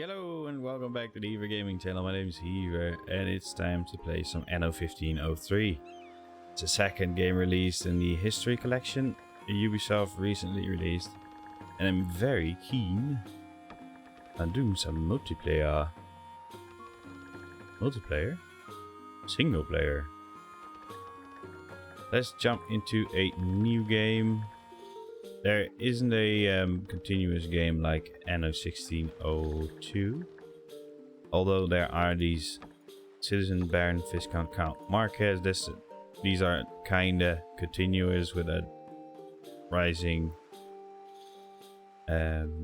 Hello and welcome back to the Heaver Gaming channel. My name is Heaver and it's time to play some Anno 1503. It's the second game released in the history collection Ubisoft recently released, and I'm very keen on doing some multiplayer. Single player. Let's jump into a new game. There isn't a continuous game like Anno 1602, although there are these Citizen, Baron, Viscount, Count, Marquess. These are kinda continuous with a rising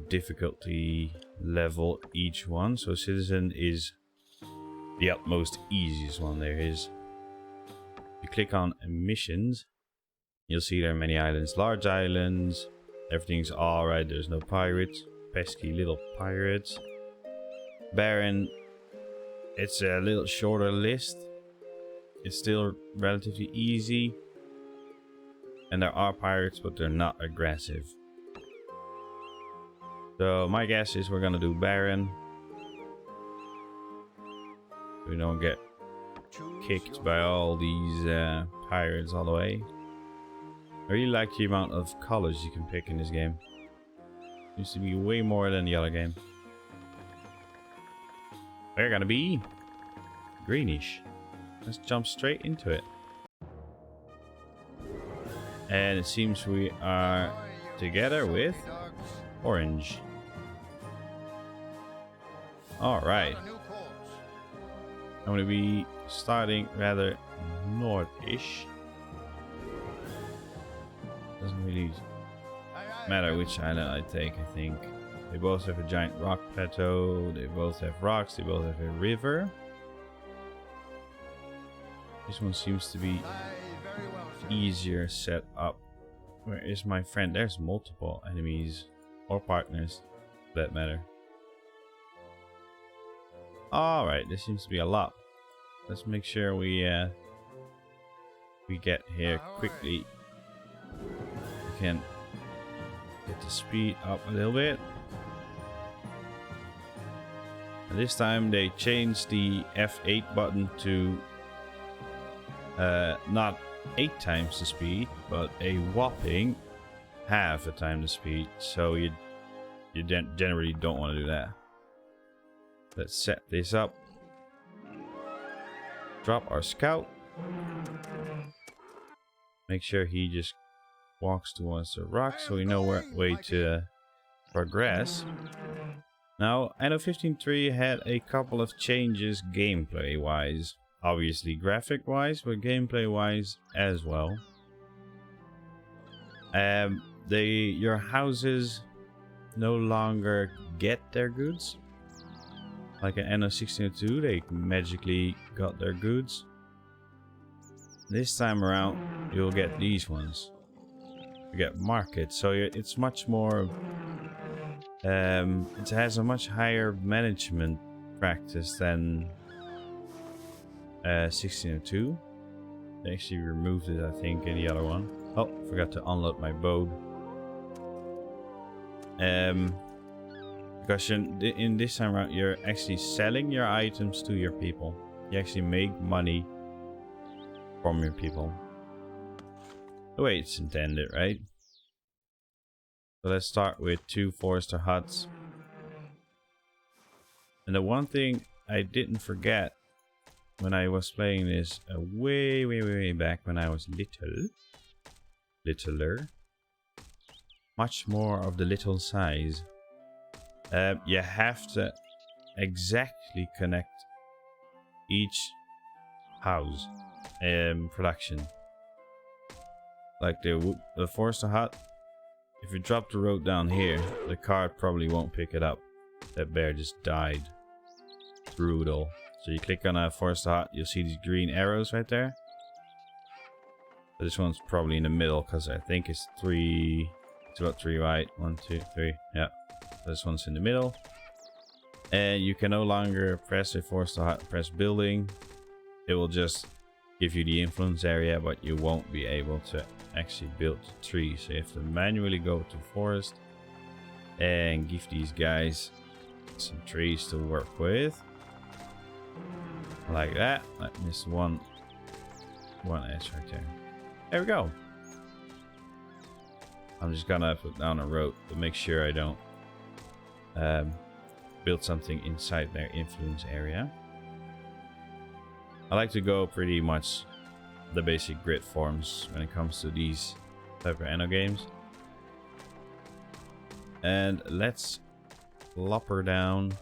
difficulty level each one. So Citizen is the utmost easiest one there is. You click on missions. You'll see there are many islands, large islands, everything's alright, there's no pirates, pesky little pirates. Baron, it's a little shorter list, it's still relatively easy, and there are pirates but they're not aggressive. So my guess is we're gonna do Baron. We don't get kicked by all these pirates all the way. I really like the amount of colors you can pick in this game. Seems to be way more than the other game. We're gonna be greenish. Let's jump straight into it. And it seems we are together with orange. Alright. I'm gonna be starting rather north-ish. Doesn't really matter which island I take, I think. They both have a giant rock plateau, they both have rocks, they both have a river. This one seems to be easier set up. Where is my friend? There's multiple enemies or partners for that matter. Alright, this seems to be a lot. Let's make sure we get here quickly. We can get the speed up a little bit. And this time they changed the F8 button to not 8 times the speed, but a whopping half a time the speed. So you generally don't want to do that. Let's set this up. Drop our scout. Make sure he just walks towards the rock so we know where way to progress. Now, Anno 15.3 had a couple of changes gameplay wise. Obviously graphic wise, but gameplay wise as well. Your houses no longer get their goods. Like in Anno 1602, they magically got their goods. This time around, you'll get these ones. You get markets, so it's much more. It has a much higher management practice than 1602. They actually removed it, I think, in the other one. Oh, forgot to unload my bow. Because in this time around, you're actually selling your items to your people. You actually make money from your people. The way it's intended, right? So let's start with 2 forester huts. And the one thing I didn't forget when I was playing this way back when I was littler, much more of the little size. You have to exactly connect each house production. Like the forester hut, if you drop the road down here, the cart probably won't pick it up. That bear just died. Brutal. So you click on a forester hut, you'll see these green arrows right there. But this one's probably in the middle because I think it's 3. It's about 3 right. 1, 2, 3. Yeah. This one's in the middle. And you can no longer press a forester hut, press building. It will just give you the influence area, but you won't be able to actually build the tree. So you have to manually go to forest and give these guys some trees to work with. Like that. I missed one edge right there. There we go. I'm just gonna put down a road to make sure I don't build something inside their influence area. I like to go pretty much the basic grid forms when it comes to these type of Anno games. And let's lopper down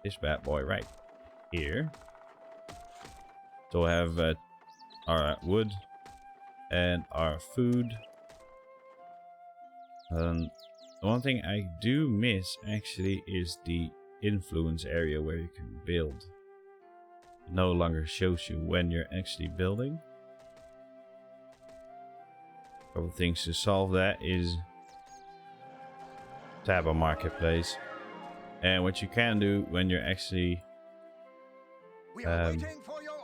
this bad boy right here. So we have our wood and our food. The one thing I do miss actually is the influence area where you can build. It no longer shows you when you're actually building. A couple things to solve that is tab on marketplace. And what you can do when you're actually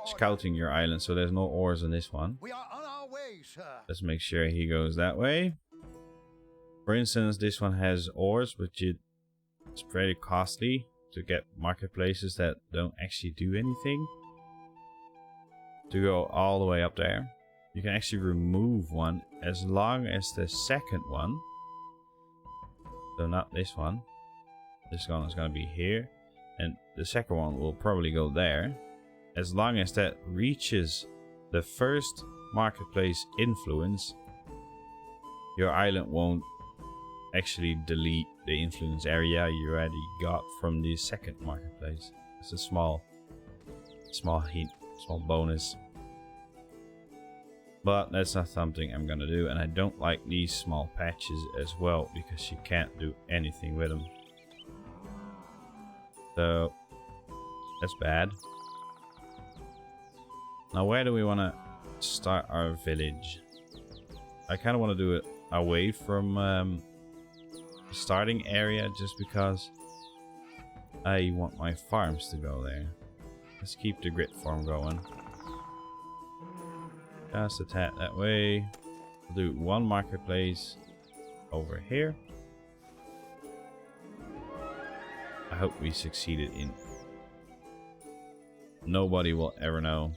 scouting your island, so there's no ores on this one. We are on our way, sir. Let's make sure he goes that way. For instance, this one has ores, but it's pretty costly to get marketplaces that don't actually do anything. To go all the way up there, you can actually remove one as long as the second one, so not this one, this one is going to be here, and the second one will probably go there. As long as that reaches the first marketplace influence, your island won't actually delete the influence area you already got from the second marketplace. It's a small hint, small bonus. But that's not something I'm gonna do, and I don't like these small patches as well because you can't do anything with them. So that's bad. Now where do we want to start our village? I kind of want to do it away from the starting area just because I want my farms to go there. Let's keep the grid farm going. Just a tad that way. We'll do one marketplace over here. I hope we succeeded in. Nobody will ever know.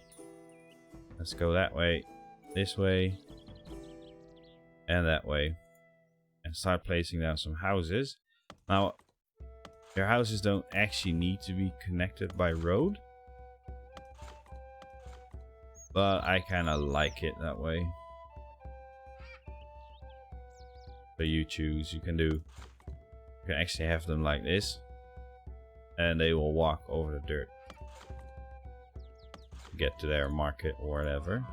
Let's go that way, this way, and that way. And start placing down some houses. Now, your houses don't actually need to be connected by road. But I kind of like it that way. But you choose, you can actually have them like this. And they will walk over the dirt. Get to their market or whatever.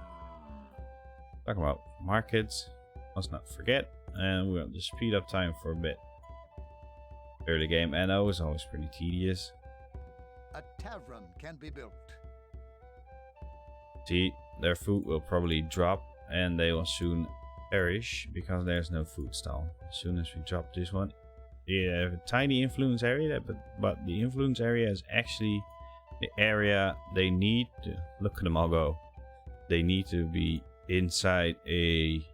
Talking about markets, must not forget, and we'll just speed up time for a bit. Early game Anno is always pretty tedious. A tavern can be built. See, their food will probably drop and they will soon perish because there's no food stall. As soon as we drop this one, you have a tiny influence area, but the influence area is actually the area they need to, look at them all go. They need to be inside a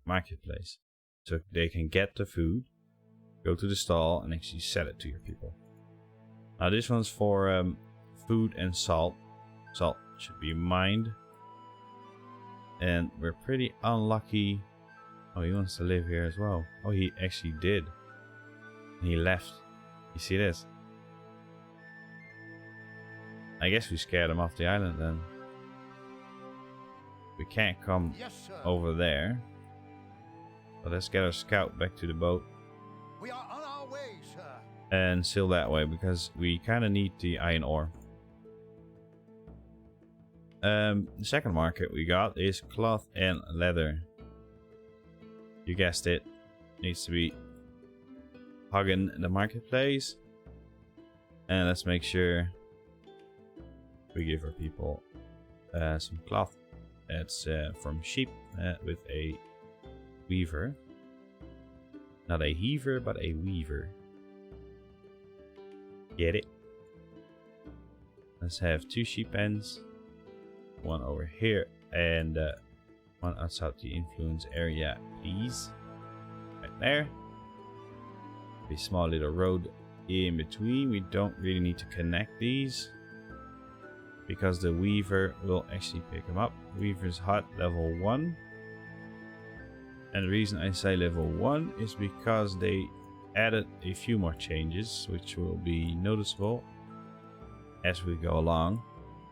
marketplace. So they can get the food, go to the stall and actually sell it to your people. Now this one's for food and salt. Salt should be mined. And we're pretty unlucky. Oh, he wants to live here as well. Oh, he actually did. And he left. You see this? I guess we scared him off the island then. We can't come over there. But let's get our scout back to the boat. We are on our way, sir. And sail that way because we kind of need the iron ore. The second market we got is cloth and leather. You guessed it. Needs to be hugging the marketplace. And let's make sure we give our people some cloth. That's from sheep with a weaver. Not a heaver, but a weaver. Get it? Let's have 2 sheep pens. One over here and one outside the influence area, please. Right there. A small little road in between. We don't really need to connect these because the weaver will actually pick them up. Weaver's hut level 1. And the reason I say level 1 is because they added a few more changes, which will be noticeable as we go along.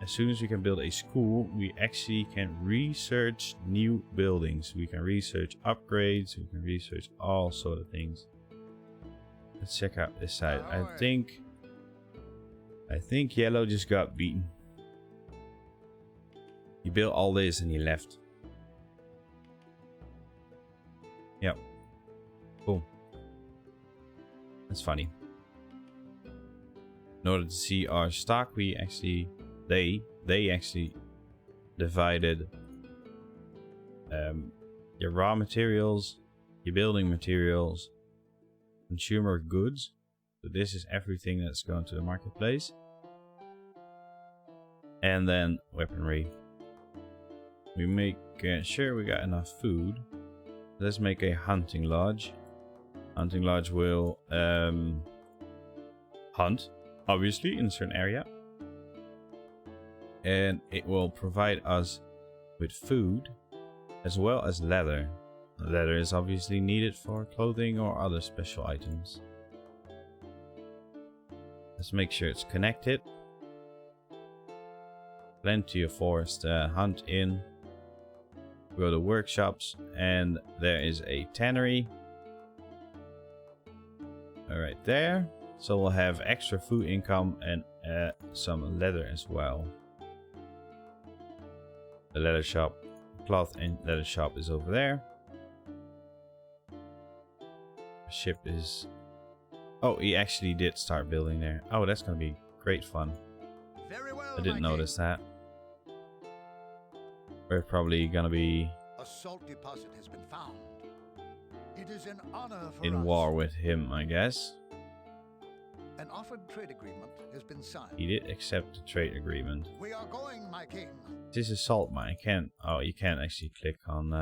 As soon as we can build a school, we actually can research new buildings. We can research upgrades, we can research all sort of things. Let's check out this side. I think yellow just got beaten. He built all this and he left. Yep. Cool. That's funny. In order to see our stock, we actually they actually divided your raw materials, your building materials, consumer goods. So this is everything that's going to the marketplace. And then weaponry. We make sure we got enough food. Let's make a hunting lodge. Hunting lodge will hunt, obviously, in a certain area. And it will provide us with food as well as leather. Leather is obviously needed for clothing or other special items. Let's make sure it's connected. Plenty of forest to hunt in. Go to workshops and there is a tannery. Right there. So we'll have extra food income and some leather as well. The leather shop, cloth and leather shop is over there. The ship is... Oh, he actually did start building there. Oh, that's going to be great fun. Very well, I didn't notice that. We're probably going to be a salt deposit has been found. It is an honor for in us. war with him, I guess. An offered trade agreement has been signed. He did accept the trade agreement. We are going, my king. This is salt mine. Oh, you can't actually click on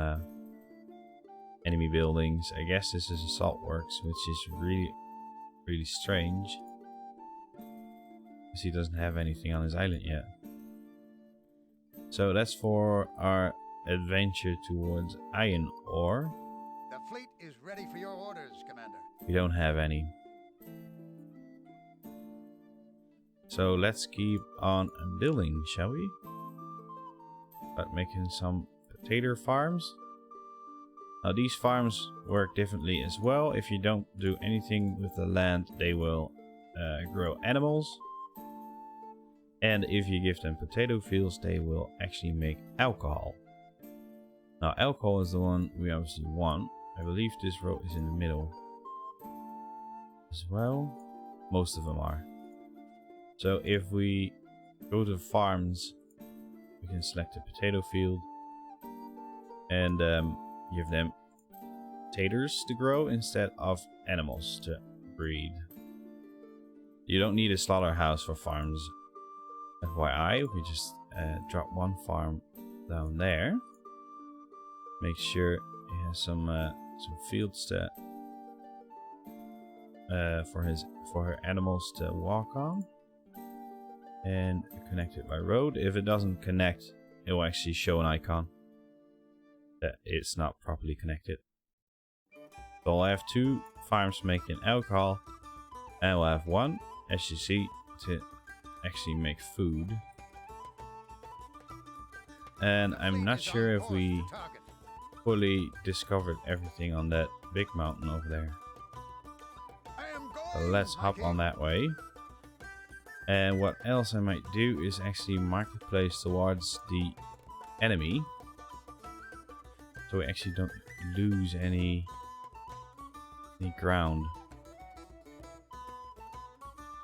enemy buildings. I guess this is a salt works, which is really strange. Because he doesn't have anything on his island yet. So that's for our adventure towards iron ore. The fleet is ready for your orders, Commander. We don't have any. So let's keep on building, shall we? Start making some potato farms. Now these farms work differently as well. If you don't do anything with the land, they will grow animals. And if you give them potato fields, they will actually make alcohol. Now alcohol is the one we obviously want. I believe this row is in the middle as well. Most of them are. So if we go to farms, we can select a potato field and give them potatoes to grow instead of animals to breed. You don't need a slaughterhouse for farms. FYI, we just drop one farm down there. Make sure he has some fields to for her animals to walk on. And connect it by road. If it doesn't connect, it will actually show an icon that it's not properly connected. So I'll have 2 farms making alcohol, and we'll have 1, as you see, to actually make food. And I'm not sure if we fully discovered everything on that big mountain over there. So let's hop on that way. And what else I might do is actually marketplace towards the enemy, so we actually don't lose any ground.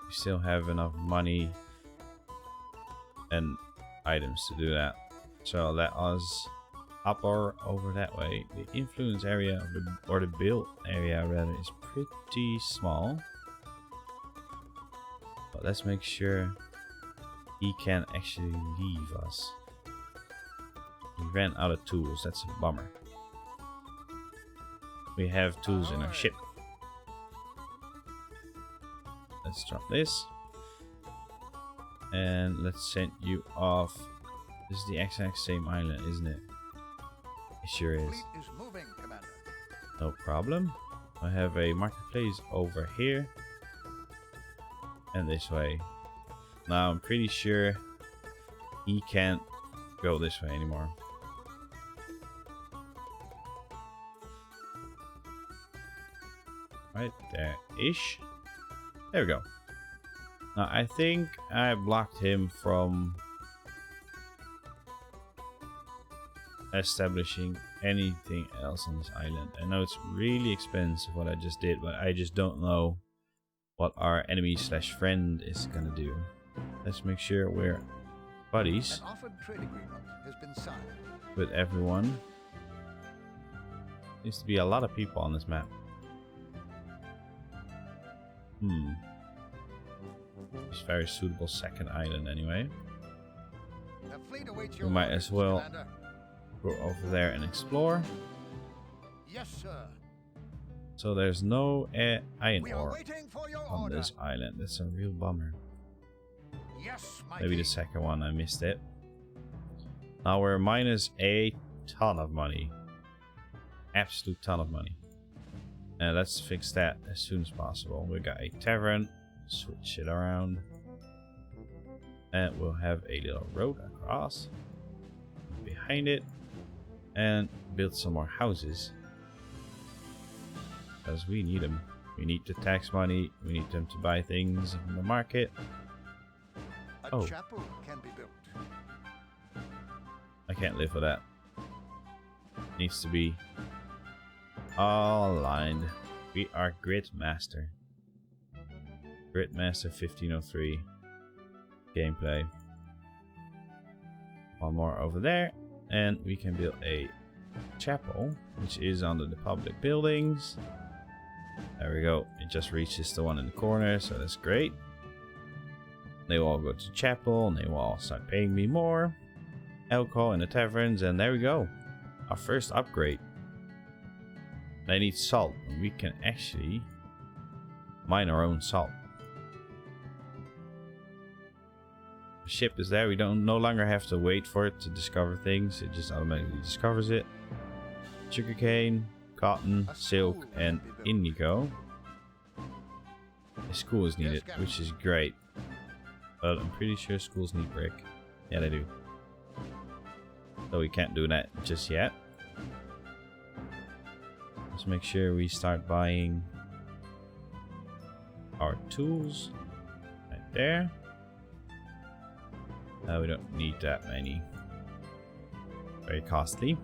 We still have enough money and items to do that. So let us up or over that way. The influence area of or the build area rather is pretty small. But let's make sure he can actually leave us. We ran out of tools, that's a bummer. We have tools in our ship. let's drop this. And let's send you off. This is the exact same island, isn't it? It sure is. Fleet is moving, Commander. No problem. I have a marketplace over here. And this way. Now I'm pretty sure he can't go this way anymore. Right there-ish. There we go. Now I think I blocked him from establishing anything else on this island. I know it's really expensive what I just did, but I just don't know what our enemy slash friend is gonna do. Let's make sure we're buddies An offered trade agreement has been signed. with everyone. Seems to be a lot of people on this map. It's a very suitable second island anyway. The fleet awaits We your might orders, as well Commander. go over there and explore. Yes, sir. So there's no iron We are ore waiting for your on order. this island. That's a real bummer. Yes, my Maybe the king. second one, I missed it. Now we're minus a ton of money. Absolute ton of money. And let's fix that as soon as possible. We got a tavern. Switch it around. And we'll have a little road across. Behind it. And build some more houses. Because we need them. We need the tax money. We need them to buy things from the market. A Oh. chapel can be built. I can't live with that. Needs to be all aligned. We are Grid Master. Grid Master 1503. Gameplay. One more over there. And we can build a chapel, which is under the public buildings. There we go. It just reaches the one in the corner, so that's great. They will all go to chapel, and they will all start paying me more. Alcohol in the taverns, and there we go. Our first upgrade. They need salt, and we can actually mine our own salt. The ship is there. We don't no longer have to wait for it to discover things. It just automatically discovers it. Sugarcane, cotton, silk, and indigo. A school is needed, which is great. But I'm pretty sure schools need brick. Yeah, they do. So we can't do that just yet. Let's make sure we start buying our tools right there. We don't need that many. Very costly.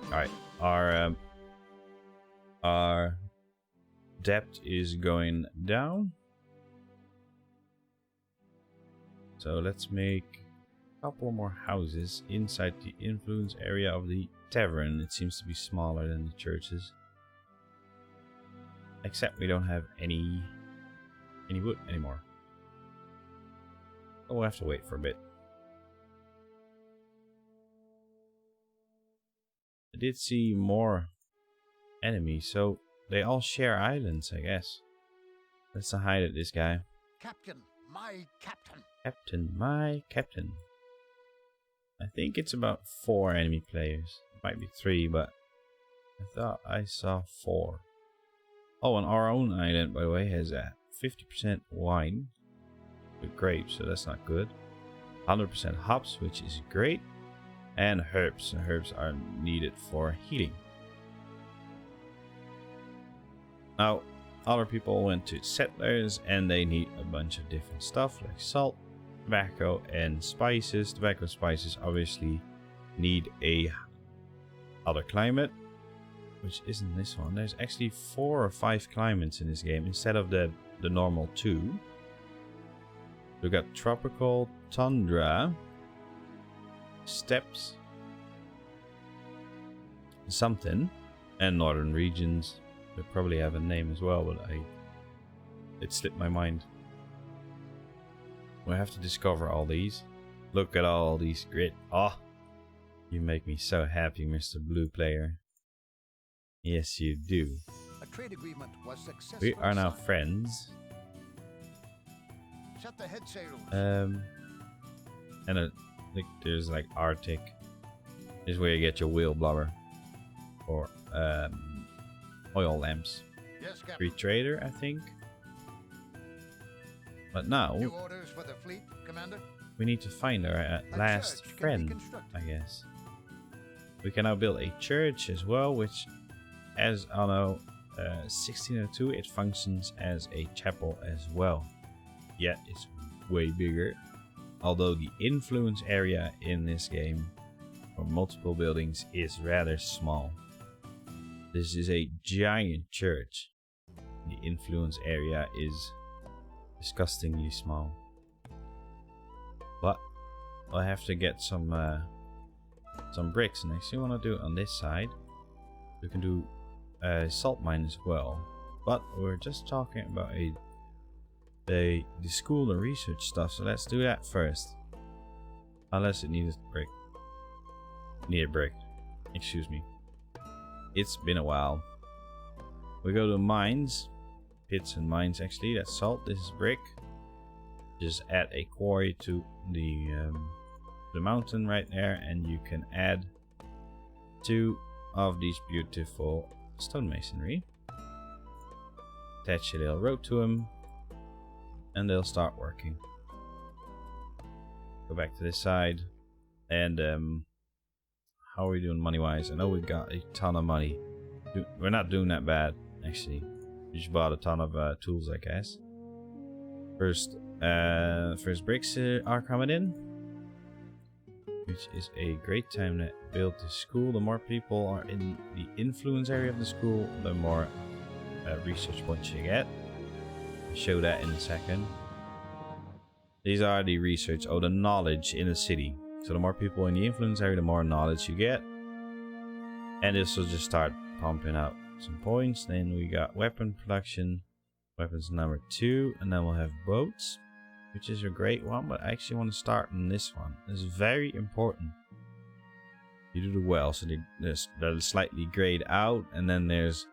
Alright, our debt is going down. So let's make a couple more houses inside the influence area of the tavern. It seems to be smaller than the churches. Except we don't have any wood anymore. So we'll have to wait for a bit. I did see more enemies, so they all share islands, I guess. Let's not hide at this guy. Captain, my captain. Captain, my captain. I think it's about 4 enemy players. Might be 3, but I thought I saw 4. Oh, and our own island, by the way, has a 50% wine with grapes, so that's not good. 100% hops, which is great. And herbs. And herbs are needed for healing. Now, other people went to settlers and they need a bunch of different stuff like salt, tobacco, and spices. Tobacco and spices obviously need a other climate, which isn't this one. There's actually 4 or 5 climates in this game instead of the normal 2. We've got tropical, tundra, steppes, something, and northern regions. They probably have a name as well, but it slipped my mind. We have to discover all these. Look at all these grid. Oh, you make me so happy, Mr. Blue Player. Yes, you do. A trade agreement was successful. We are now friends. Set the head sails. And I think there's like Arctic. This is where you get your wheel blubber. Or oil lamps. Yes, Captain. Free trader, I think. But now New orders for the fleet, Commander. we need to find our A last church can be friend, constructed. I guess. We can now build a church as well, which, as Anno 1602, it functions as a chapel as well. Yet it's way bigger. Although the influence area in this game for multiple buildings is rather small. This is a giant church. The influence area is disgustingly small. But I'll have to get some bricks, and I actually want to do it on this side. We can do a salt mine as well. But we're just talking about the school and research stuff, so let's do that first. Unless it needs a brick. Need a brick. Excuse me. It's been a while. We go to mines. Pits and mines actually. That's salt. This is brick. Just add a quarry to the mountain right there, and you can add 2 of these beautiful stonemasonry. Attach a little road to them, and they'll start working. Go back to this side, and how are we doing money wise? I know we got a ton of money. We're not doing that bad actually. We just bought a ton of tools, I guess. First bricks are coming in, which is a great time to build the school. The more people are in the influence area of the school, the more research points you get. I'll show that in a second. These are the research, the knowledge in the city. So the more people in the influence area, the more knowledge you get. And this will just start pumping out some points. Then we got weapon production, weapons number 2, and then we'll have boats, which is a great one, but I actually want to start on this one. It's very important. You do the well, so they're slightly grayed out, and then there's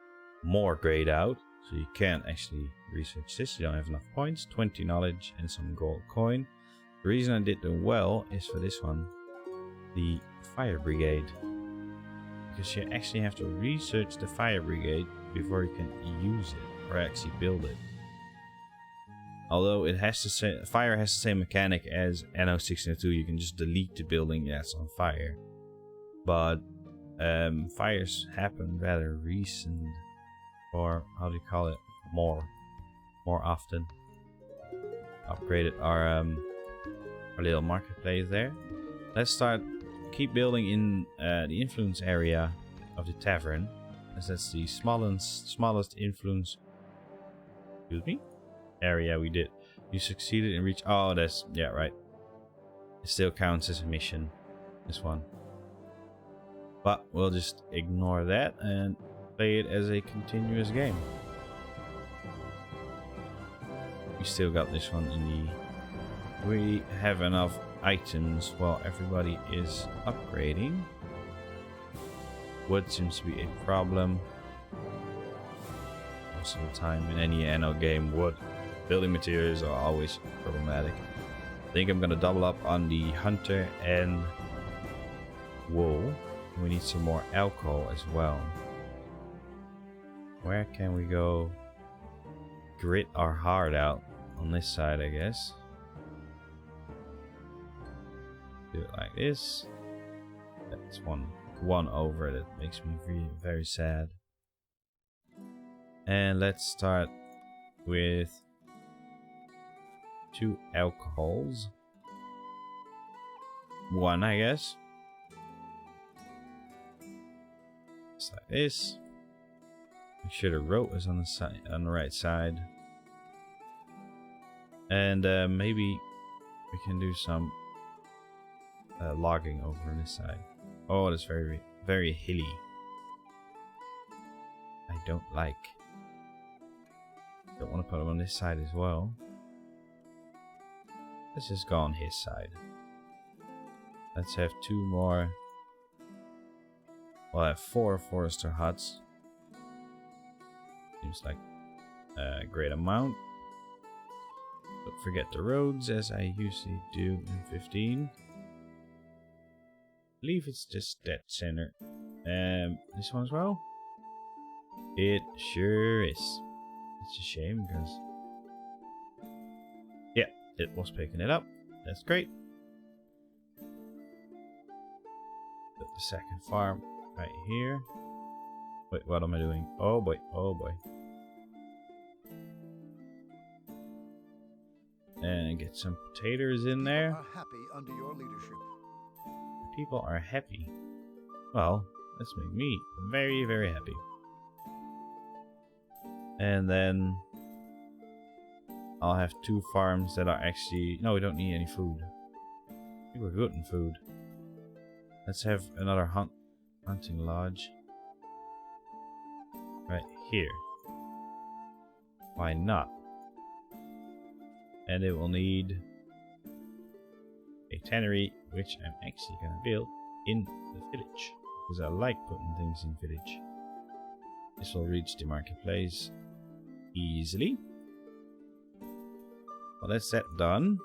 more grayed out, so you can't actually research this. You don't have enough points. 20 knowledge and some gold coin. The reason I did the well is for this one, the fire brigade, because you actually have to research the fire brigade before you can use it or actually build it. Although it has to say, fire has the same mechanic as Anno 1602. You can just delete the building that's on fire. But fires happen rather recent, or how do you call it, more often. Upgraded our little marketplace there. Let's keep building in the influence area of the tavern, as that's the smallest influence. Excuse me. Area we did. You succeeded in reach. Oh, that's, yeah, right. It still counts as a mission, this one. But we'll just ignore that and play it as a continuous game. We still got this one in the... We have enough items while everybody is upgrading. Wood seems to be a problem. Most of the time in any Anno game, wood. Building materials are always problematic. I think I'm gonna double up on the hunter and wool. We need some more alcohol as well. Where can we go? Grit our heart out on this side, I guess. Do it like this. That's one over. That makes me very sad. And let's start with 2 alcohols. 1, I guess. Just like this. Make sure the rope is on the right side. And maybe we can do some logging over on this side. Oh, that's very, very hilly. I don't like. Don't want to put them on this side as well. Let's just go on his side. Let's have 2 more. We'll have 4 forester huts. Seems like a great amount. Don't forget the roads, as I usually do in 15. I believe it's just dead center. This one as well? It sure is. It's a shame because... yeah, it was picking it up. That's great. Put the second farm right here. Wait, what am I doing? Oh boy, oh boy. And get some potatoes in there. Are happy under your leadership. People are happy. Well, let's make me very, very happy. And then I'll have 2 farms that are actually... no, we don't need any food. I think we're good in food. Let's have another hunting lodge. Right here. Why not? And it will need a tannery, which I'm actually gonna build in the village. Because I like putting things in village. This will reach the marketplace easily. Well, that's that done.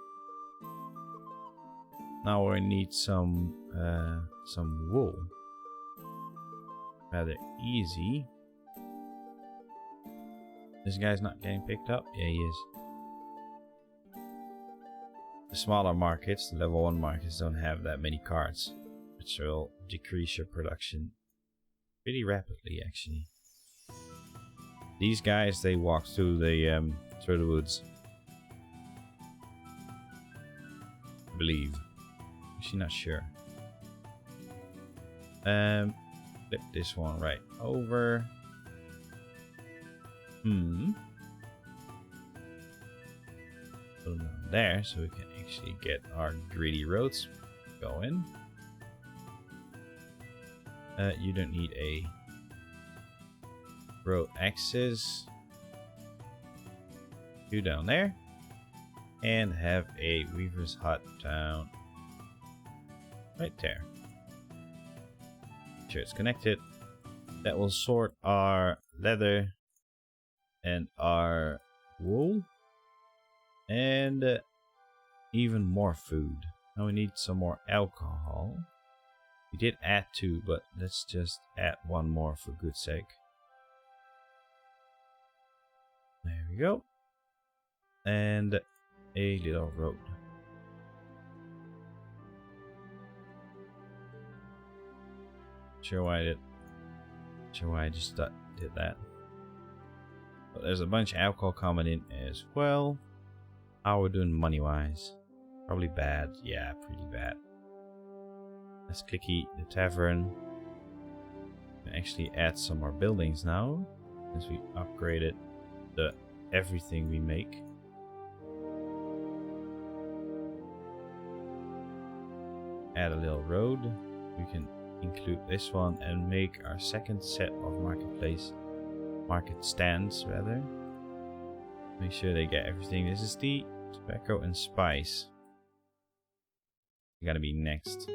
Now we need some wool. Rather easy. This guy's not getting picked up? Yeah, he is. The smaller markets, the level 1 markets, don't have that many cards, which will decrease your production pretty rapidly, actually. These guys, they walk through the woods. I believe. Actually, not sure. Flip this one right over. Put them there so we can actually get our greedy roads going. You don't need a road access. 2 down there. And have a weaver's hut down right there. Sure, it's connected. That will sort our leather and our wool. And even more food. Now we need some more alcohol. We did add 2, but let's just add 1 more for good sake. There we go. And a little road. Sure why I just did that. But there's a bunch of alcohol coming in as well. How are we doing money wise? Probably bad. Yeah, pretty bad. Let's clicky the tavern. And actually add some more buildings now. Since we upgraded everything we make. Add a little road. We can include this one and make our second set of market stands rather. Make sure they get everything. This is the tobacco and spice. Gotta be next.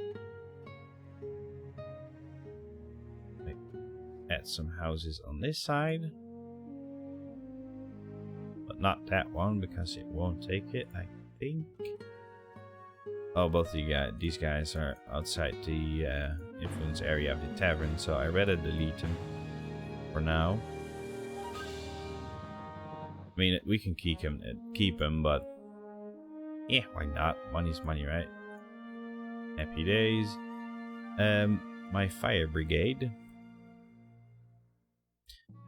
Add some houses on this side. But not that one because it won't take it, I think. Oh, both of these guys are outside the influence area of the tavern, so I rather delete them for now. I mean, we can keep him, but yeah, why not? Money's money, right? Happy days. My fire brigade.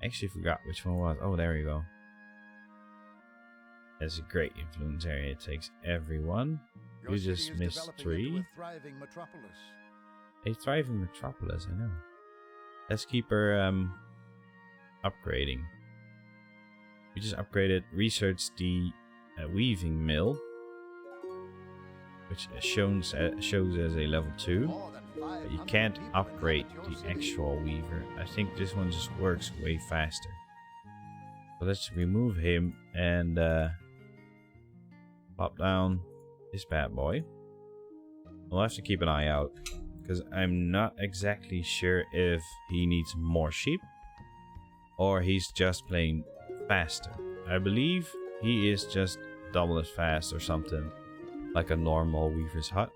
Actually forgot which one was. Oh, there we go. That's a great influence area. It takes everyone. You just missed 3. A thriving metropolis, I know. Let's keep her upgrading. We just upgraded, researched the weaving mill, which shows as a level 2. But you can't upgrade the actual weaver. I think this one just works way faster. So let's remove him and pop down this bad boy. We'll have to keep an eye out because I'm not exactly sure if he needs more sheep or he's just playing faster. I believe he is just double as fast or something, like a normal weaver's hut.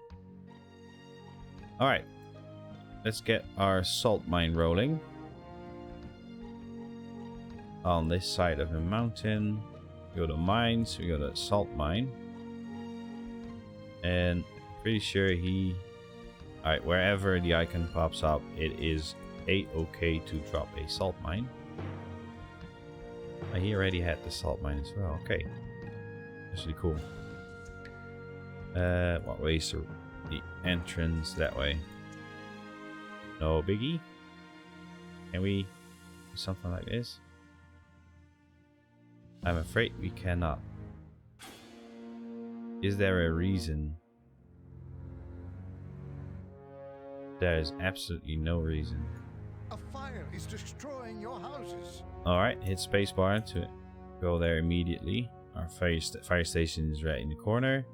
Alright, let's get our salt mine rolling. On this side of the mountain, we go to mines, we go to salt mine. And I'm pretty sure he... Alright, wherever the icon pops up, it is a-okay to drop a salt mine. He already had the salt mine as well. Okay. That's really cool. What way is the entrance? That way. No biggie. Can we do something like this? I'm afraid we cannot. Is there a reason? There is absolutely no reason. A fire is destroying your houses. Alright, hit spacebar to go there immediately. Our fire station is right in the corner.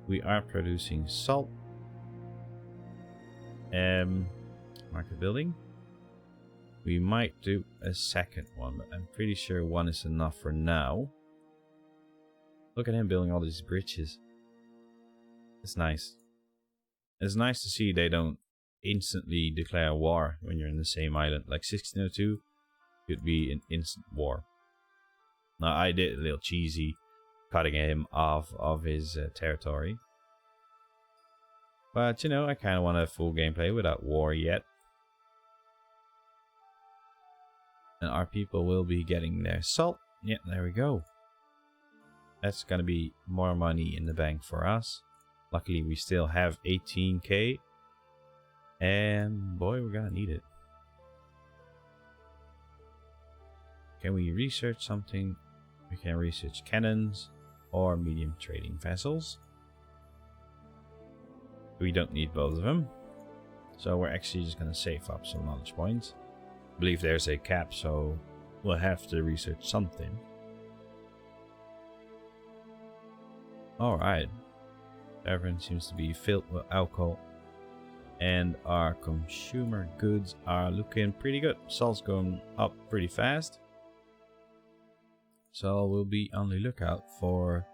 We are producing salt. Mark the building. We might do a second one, but I'm pretty sure one is enough for now. Look at him building all these bridges. It's nice. It's nice to see they don't instantly declare war when you're in the same island. Like 1602 could be an instant war. Now I did a little cheesy, cutting him off of his territory. But you know, I kind of want a full gameplay without war yet. And our people will be getting their salt. Yeah, there we go. That's gonna be more money in the bank for us. Luckily we still have 18k. And boy, we're gonna need it. Can we research something? We can research cannons or medium trading vessels. We don't need both of them. So we're actually just gonna save up some knowledge points. I believe there's a cap, so we'll have to research something. Alright. Everyone seems to be filled with alcohol. And our consumer goods are looking pretty good. Salt's going up pretty fast. So we'll be on the lookout for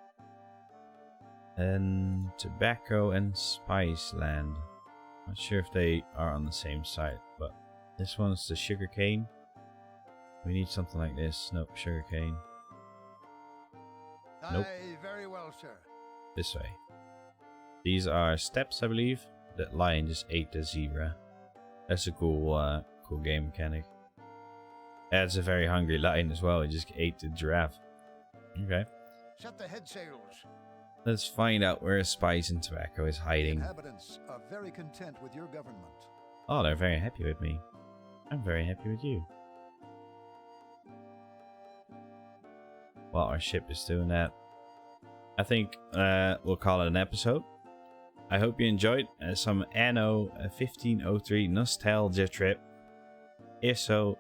tobacco and spice land. Not sure if they are on the same site, but this one's the sugarcane. We need something like this. Nope, sugarcane. Nope. Aye, very well, sir. This way. These are steps, I believe. That lion just ate the zebra. That's a cool, cool game mechanic. That's a very hungry lion as well. He just ate the giraffe. Okay. Set the head sails. Let's find out where spice and tobacco is The hiding. inhabitants are very content with your government. Oh, they're very happy with me. I'm very happy with you. Well, our ship is doing that. I think we'll call it an episode. I hope you enjoyed some Anno 1503 nostalgia trip. If so,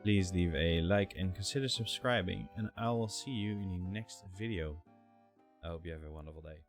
please leave a like and consider subscribing, and I will see you in the next video. I hope you have a wonderful day.